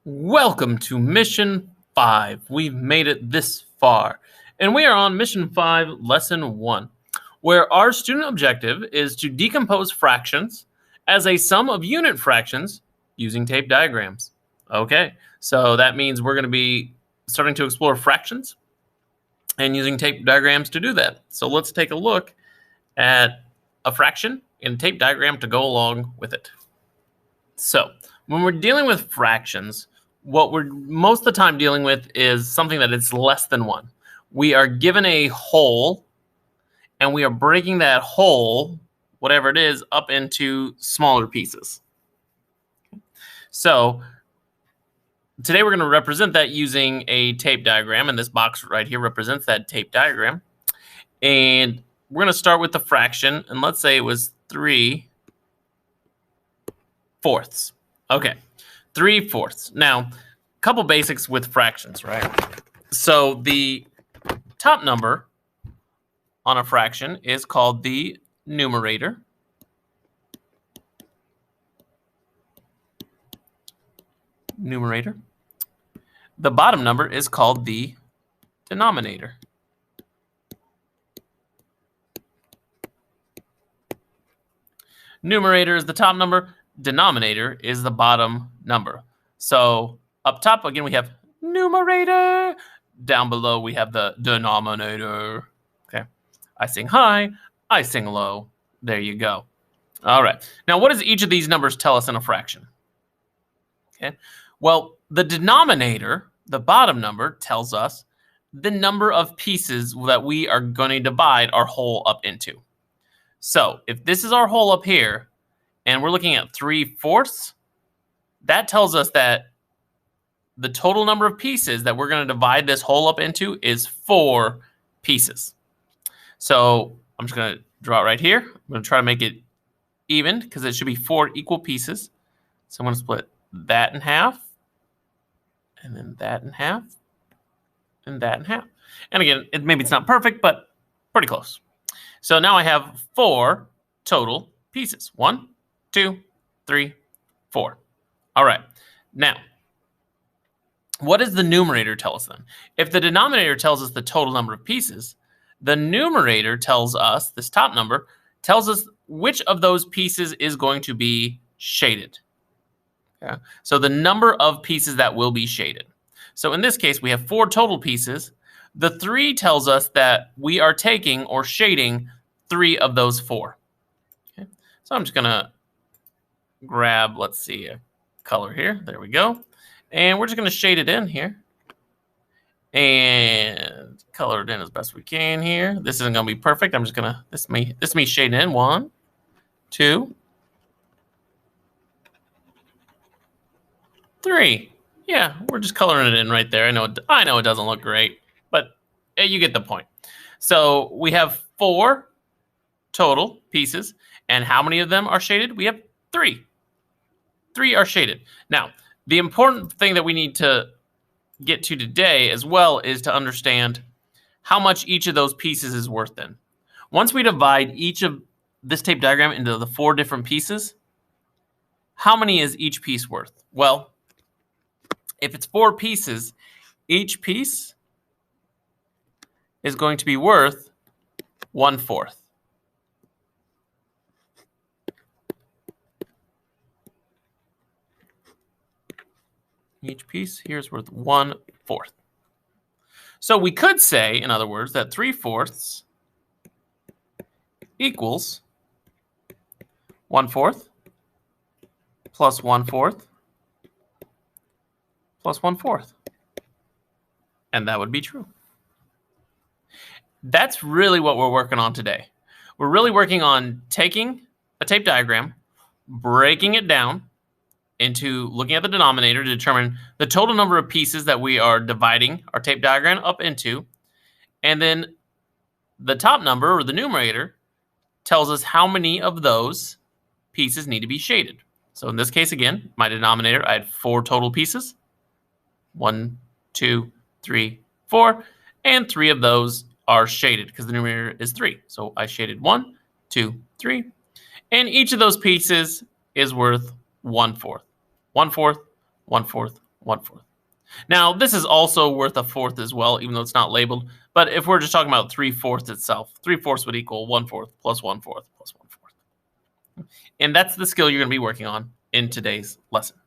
Welcome to Mission 5. We've made it this far. And we are on Mission 5, Lesson 1, where our student objective is to decompose fractions as a sum of unit fractions using tape diagrams. Okay, so that means we're going to be starting to explore fractions and using tape diagrams to do that. So let's take a look at a fraction in a tape diagram to go along with it. So when we're dealing with fractions, what we're most of the time dealing with is something that is less than 1. We are given a whole, and we are breaking that whole, whatever it is, up into smaller pieces. So today we're going to represent that using a tape diagram, and this box right here represents that tape diagram. And we're going to start with the fraction, and let's say it was 3/4. Okay, 3/4. Now, a couple basics with fractions, right? So the top number on a fraction is called the numerator. The bottom number is called the denominator. Numerator is the top number. Denominator is the bottom number. So up top, again, we have numerator. Down below, we have the denominator. Okay. I sing high, I sing low. There you go. All right. Now, what does each of these numbers tell us in a fraction? Okay. Well, the denominator, the bottom number, tells us the number of pieces that we are going to divide our whole up into. So if this is our whole up here, and we're looking at 3/4, that tells us that the total number of pieces that we're going to divide this whole up into is 4 pieces. So I'm just going to draw it right here. I'm going to try to make it even because it should be 4 equal pieces. So I'm going to split that in half, and then that in half, and that in half. And again, maybe it's not perfect, but pretty close. So now I have 4 total pieces. 1, 2, 3, 4. All right. Now, what does the numerator tell us then? If the denominator tells us the total number of pieces, the numerator tells us, this top number, tells us which of those pieces is going to be shaded. Okay? So the number of pieces that will be shaded. So in this case, we have 4 total pieces. The 3 tells us that we are taking or shading 3 of those 4. Okay? So I'm just going to grab, let's see, a color here. There we go. And we're just going to shade it in here. And color it in as best we can here. This isn't going to be perfect. I'm just going to, this me shading in. 1, 2, 3. Yeah, we're just coloring it in right there. I know it doesn't look great, but you get the point. So we have 4 total pieces, and how many of them are shaded? We have 3. 3 are shaded. Now, the important thing that we need to get to today as well is to understand how much each of those pieces is worth then. Once we divide each of this tape diagram into the 4 different pieces, how many is each piece worth? Well, if it's 4 pieces, each piece is going to be worth 1/4. Each piece here is worth 1/4. So we could say, in other words, that 3/4 equals 1/4 plus 1/4 plus 1/4. And that would be true. That's really what we're working on today. We're really working on taking a tape diagram, breaking it down into looking at the denominator to determine the total number of pieces that we are dividing our tape diagram up into. And then the top number, or the numerator, tells us how many of those pieces need to be shaded. So in this case, again, my denominator, I had 4 total pieces. 1, 2, 3, 4. And 3 of those are shaded because the numerator is 3. So I shaded 1, 2, 3. And each of those pieces is worth 1/4. 1/4, 1/4, 1/4. Now, this is also worth a fourth as well, even though it's not labeled. But if we're just talking about 3/4 itself, 3/4 would equal 1/4 plus 1/4 plus 1/4. And that's the skill you're going to be working on in today's lesson.